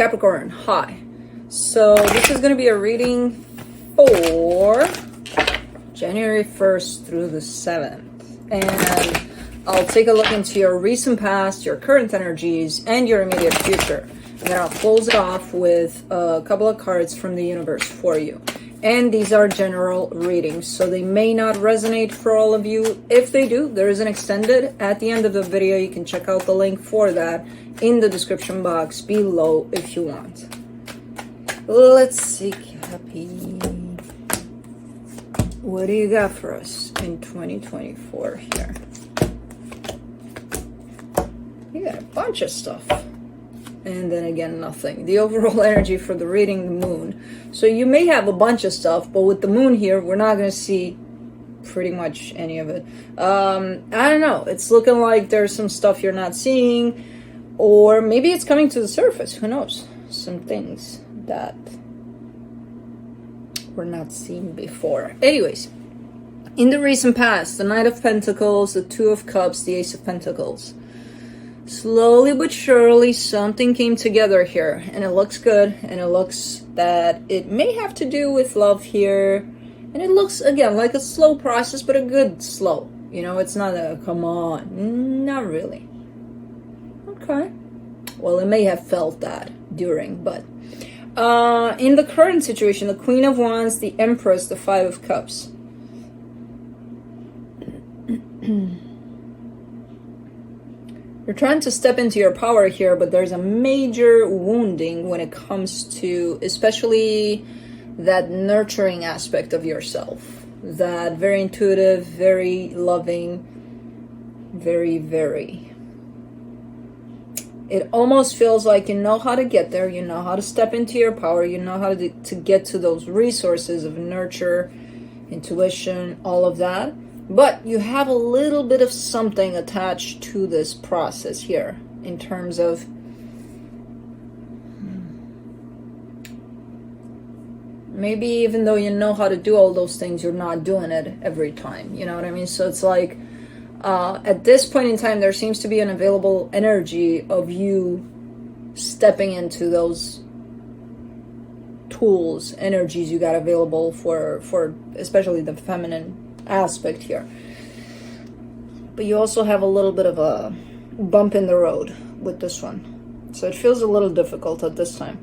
Capricorn, hi. So this is going to be a reading for January 1st through the 7th. And I'll take a look into your recent past, your current energies, and your immediate future. And then I'll close it off with a couple of cards from the universe for you. And these are general readings, so they may not resonate for all of you. If they do, there is an extended at the end of the video. You can check out the link for that in the description box below if you want. Let's see, Cappy. What do you got for us in 2024 here? You got a bunch of stuff. And then again, nothing. The overall energy for the reading, the moon. So you may have a bunch of stuff, but with the moon here, we're not going to see pretty much any of it. I don't know. It's looking like there's some stuff you're not seeing, or maybe it's coming to the surface. Who knows? Some things that were not seen before. Anyways, in the recent past, the Knight of Pentacles, the Two of Cups, the Ace of Pentacles. Slowly but surely, something came together here, and it looks good, and it looks that it may have to do with love here, and it looks, again, like a slow process, but a good slow. You know, it's not a, come on, not really. Okay. Well, it may have felt that during, but in the current situation, the Queen of Wands, the Empress, the Five of Cups. You're trying to step into your power here, but there's a major wounding when it comes to especially that nurturing aspect of yourself. That very intuitive, very loving, very. It almost feels like you know how to get there, you know how to step into your power, you know how to get to those resources of nurture, intuition, all of that. But you have a little bit of something attached to this process here in terms of maybe even though you know how to do all those things, you're not doing it every time. You know what I mean? So it's like at this point in time, there seems to be an available energy of you stepping into those tools, energies you got available for especially the feminine aspect here. But you also have a little bit of a bump in the road with this one. So it feels a little difficult at this time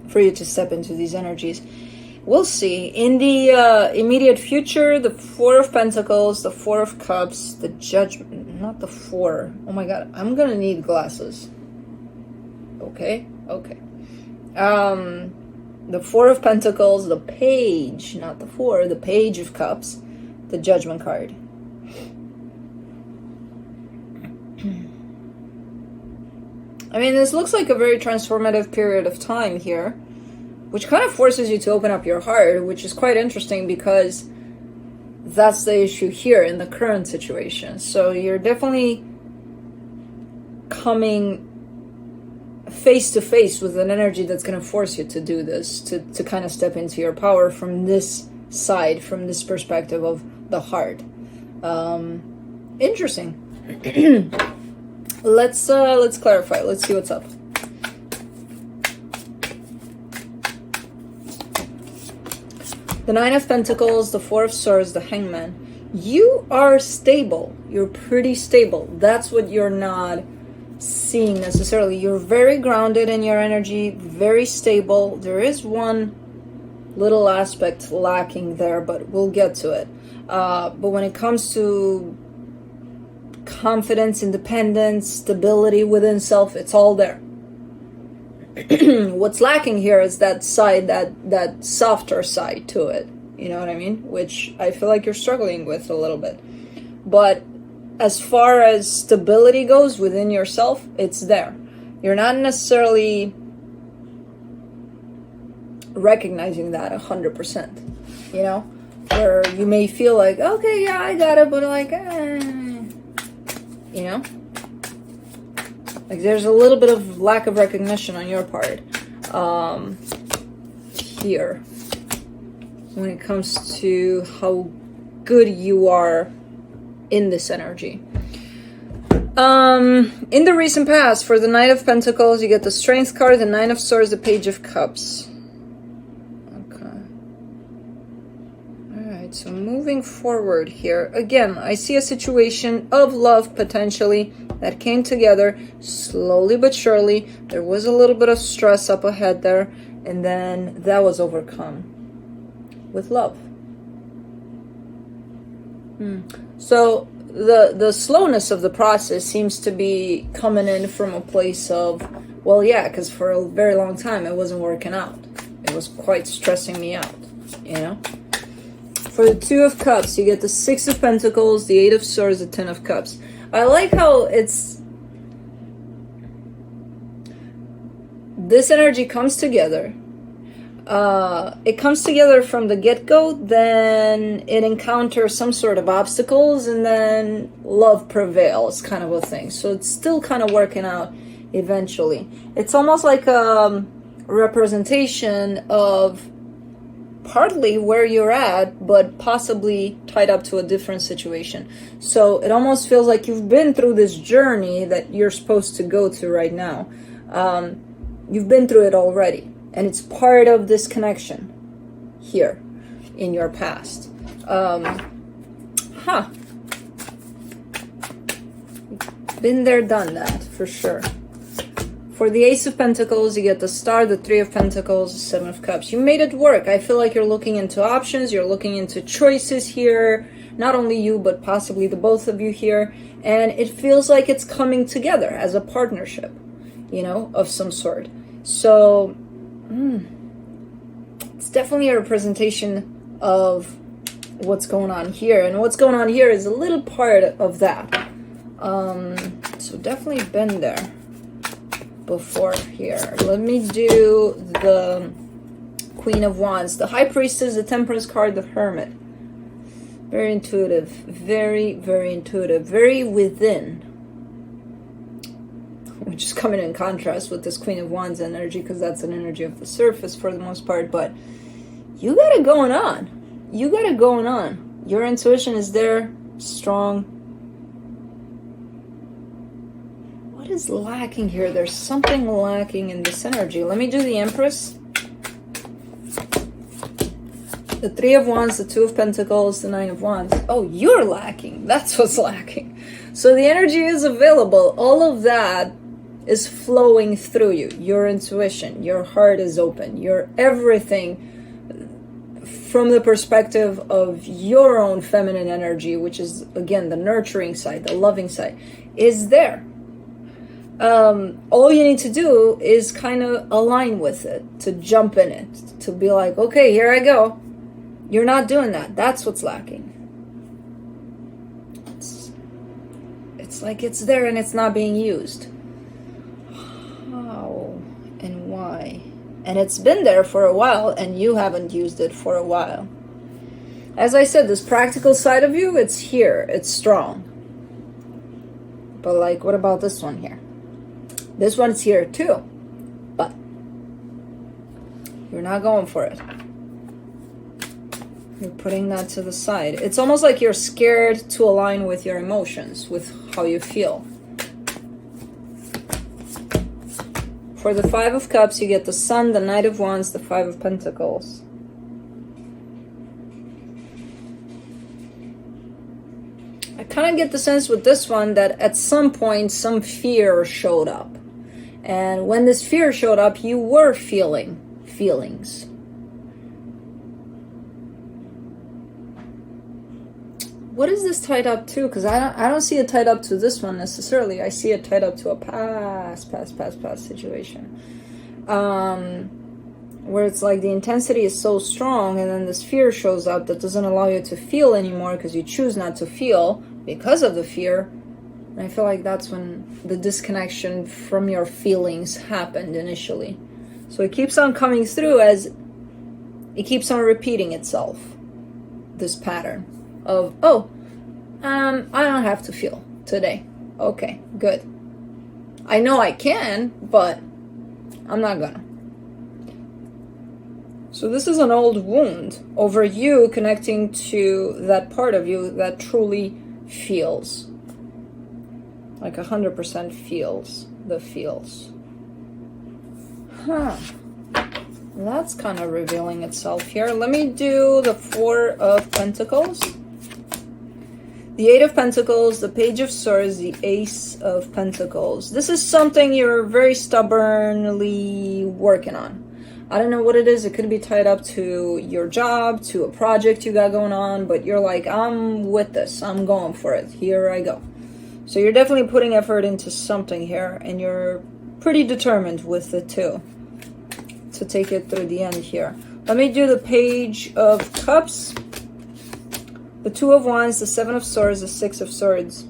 for you to step into these energies. We'll see. In the immediate future, the Four of Pentacles, the Four of Cups, the Judgment, not the Four. Oh my God, I'm gonna need glasses. Okay. The Four of Pentacles, the Page, not the Four, the Page of Cups, the Judgment card. I mean, this looks like a very transformative period of time here, which kind of forces you to open up your heart, which is quite interesting because that's the issue here in the current situation. So you're definitely coming face to face with an energy that's going to force you to do this, to kind of step into your power from this side, from this perspective of the heart. Interesting. Let's clarify. Let's see what's up. The Nine of Pentacles, the Four of Swords, the Hangman. You are stable. You're pretty stable. That's what you're not seeing necessarily. You're very grounded in your energy, very stable. There is one little aspect lacking there, but we'll get to it. But when it comes to confidence, independence, stability within self, it's all there. What's lacking here is that side, that softer side to it. You know what I mean? Which I feel like you're struggling with a little bit. But as far as stability goes within yourself, it's there. You're not necessarily recognizing that 100%, you know? Where you may feel like, okay, yeah, I got it, but like, you know? Like there's a little bit of lack of recognition on your part here when it comes to how good you are in this energy. In the recent past, for the Knight of Pentacles, you get the Strength card, the Nine of Swords, the Page of Cups. Okay. Alright, so moving forward here. Again, I see a situation of love, potentially, that came together slowly but surely. There was a little bit of stress up ahead there, and then that was overcome with love. So the slowness of the process seems to be coming in from a place of, well, yeah, because for a very long time it wasn't working out. It was quite stressing me out, you know? For the Two of Cups, you get the Six of Pentacles, the Eight of Swords, the Ten of Cups. I like how it's... this energy comes together. It comes together from the get-go, then it encounters some sort of obstacles, and then love prevails, kind of a thing. So it's still kind of working out eventually. It's almost like a representation of partly where you're at, but possibly tied up to a different situation. So it almost feels like you've been through this journey that you're supposed to go to right now. You've been through it already. And it's part of this connection here in your past. Been there, done that, for sure. For the Ace of Pentacles, you get the Star, the Three of Pentacles, the Seven of Cups. You made it work. I feel like you're looking into options. You're looking into choices here. Not only you, but possibly the both of you here. And it feels like it's coming together as a partnership, you know, of some sort. So... it's definitely a representation of what's going on here, and what's going on here is a little part of that. So definitely been there before here. Let me do the Queen of Wands, the High Priestess, the Temperance card, the Hermit. Very intuitive, very, very intuitive, very within. Which is coming in contrast with this Queen of Wands energy, because that's an energy of the surface for the most part. But you got it going on. You got it going on. Your intuition is there, strong. What is lacking here? There's something lacking in this energy. Let me do the Empress. The Three of Wands, the Two of Pentacles, the Nine of Wands. Oh, you're lacking. That's what's lacking. So the energy is available. All of that is flowing through you. Your intuition, your heart is open, your everything from the perspective of your own feminine energy, which is, again, the nurturing side, the loving side, is there. All you need to do is kind of align with it, to jump in it, to be like, okay, here I go. You're not doing that. That's what's lacking. It's like it's there and it's not being used. How and why? And it's been there for a while and you haven't used it for a while. As I said, this practical side of you, it's here. It's strong. But like, what about this one here? This one's here too. But you're not going for it. You're putting that to the side. It's almost like you're scared to align with your emotions, with how you feel. For the Five of Cups, you get the Sun, the Knight of Wands, the Five of Pentacles. I kind of get the sense with this one that at some point some fear showed up. And when this fear showed up, you were feeling feelings. What is this tied up to? Because I don't see it tied up to this one necessarily. I see it tied up to a past situation. Where it's like the intensity is so strong and then this fear shows up that doesn't allow you to feel anymore because you choose not to feel because of the fear. And I feel like that's when the disconnection from your feelings happened initially. So it keeps on coming through as it keeps on repeating itself. This pattern of, I don't have to feel today. Okay, good. I know I can, but I'm not gonna. So this is an old wound over you connecting to that part of you that truly feels. Like 100% feels the feels. Huh. That's kind of revealing itself here. Let me do the Four of Pentacles. The Eight of Pentacles, the Page of Swords, the Ace of Pentacles. This is something you're very stubbornly working on. I don't know what it is. It could be tied up to your job, to a project you got going on, but you're like, I'm with this. I'm going for it. Here I go. So you're definitely putting effort into something here, and you're pretty determined with it too, to take it through the end here. Let me do the Page of Cups, the Two of Wands, the Seven of Swords, the Six of Swords.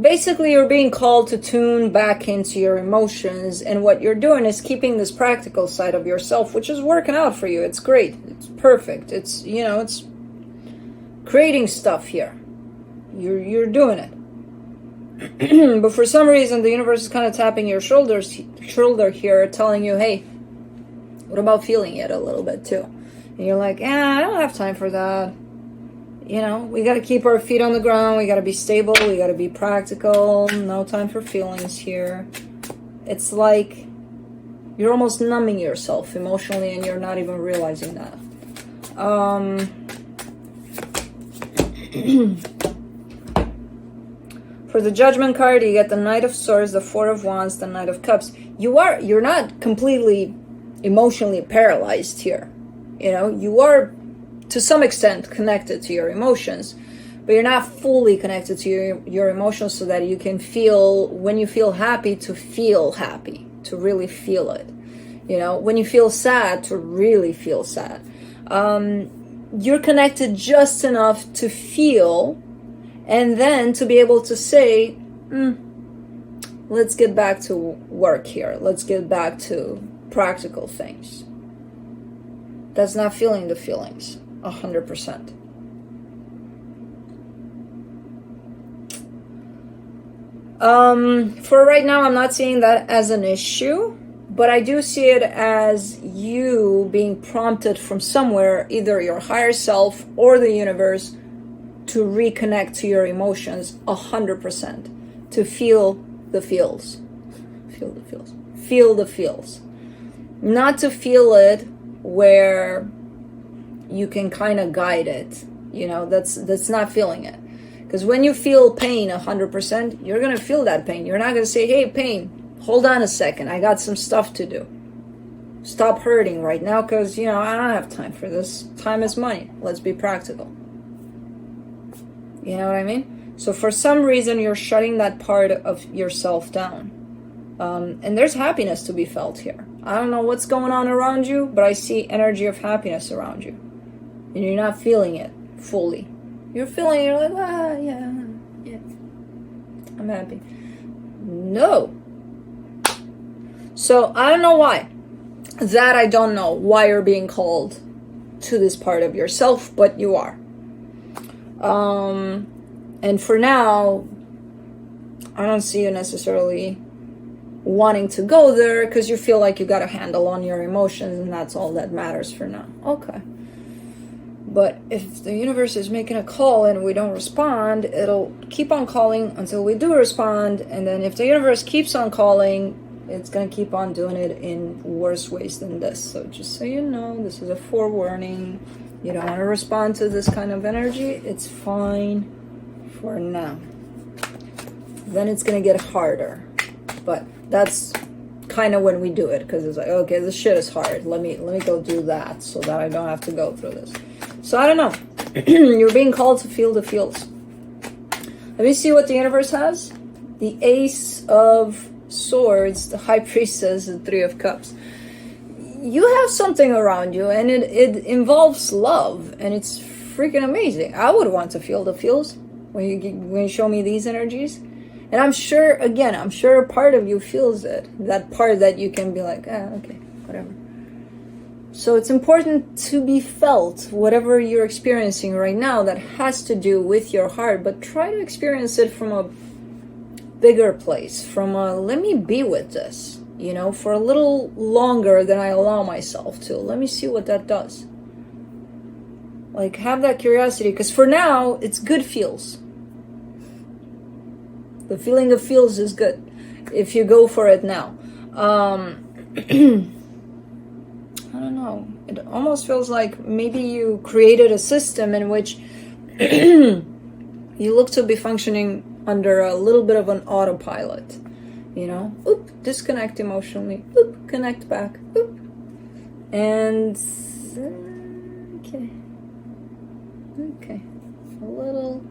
Basically, you're being called to tune back into your emotions, and what you're doing is keeping this practical side of yourself, which is working out for you. It's great. It's perfect. It's, you know, it's creating stuff here. You're doing it. But for some reason, the universe is kind of tapping your shoulder here, telling you, hey, what about feeling it a little bit too? And you're like, I don't have time for that. You know, we got to keep our feet on the ground. We got to be stable. We got to be practical. No time for feelings here. It's like you're almost numbing yourself emotionally, and you're not even realizing that. For the Judgment card, you get the Knight of Swords, the Four of Wands, the Knight of Cups. You're not completely emotionally paralyzed here. You know, you are to some extent connected to your emotions, but you're not fully connected to your emotions, so that you can feel, when you feel happy, to feel happy, to really feel it. You know, when you feel sad, to really feel sad. You're connected just enough to feel, and then to be able to say, let's get back to work here. Let's get back to practical things. That's not feeling the feelings 100%. For right now, I'm not seeing that as an issue, but I do see it as you being prompted from somewhere, either your higher self or the universe, to reconnect to your emotions 100%, to feel the feels. Feel the feels. Feel the feels. Not to feel it where you can kind of guide it. You know, that's not feeling it. Because when you feel pain 100%, you're going to feel that pain. You're not going to say, hey, pain, hold on a second. I got some stuff to do. Stop hurting right now, because, you know, I don't have time for this. Time is money. Let's be practical. You know what I mean? So for some reason, you're shutting that part of yourself down. And there's happiness to be felt here. I don't know what's going on around you, but I see energy of happiness around you. And you're not feeling it fully. You're feeling, you're like, yeah, I'm happy. No. So I don't know why. That I don't know why you're being called to this part of yourself, but you are. And for now, I don't see you necessarily wanting to go there, because you feel like you got a handle on your emotions, and that's all that matters for now. Okay. But if the universe is making a call and we don't respond, it'll keep on calling until we do respond. And then if the universe keeps on calling, it's going to keep on doing it in worse ways than this. So just so you know, this is a forewarning. You don't want to respond to this kind of energy. It's fine for now. Then it's going to get harder. But that's kind of when we do it, because it's like, okay, this shit is hard. Let me go do that so that I don't have to go through this. So I don't know. You're being called to feel the feels. Let me see what the universe has. The Ace of Swords, the High Priestess, the Three of Cups. You have something around you, and it involves love, and it's freaking amazing. I would want to feel the feels when you show me these energies. And I'm sure a part of you feels it. That part that you can be like, okay, whatever. So it's important to be felt, whatever you're experiencing right now that has to do with your heart, but try to experience it from a bigger place, from a, let me be with this, you know, for a little longer than I allow myself to. Let me see what that does. Like, have that curiosity, because for now, it's good feels. The feeling of feels is good if you go for it now. I don't know. It almost feels like maybe you created a system in which you look to be functioning under a little bit of an autopilot. You know, oop, disconnect emotionally, oop, connect back, oop. And okay, a little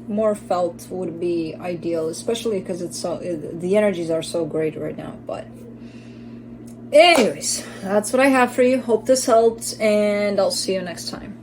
more felt would be ideal, especially because the energies are so great right now. But anyways, that's what I have for you. Hope this helped, and I'll see you next time.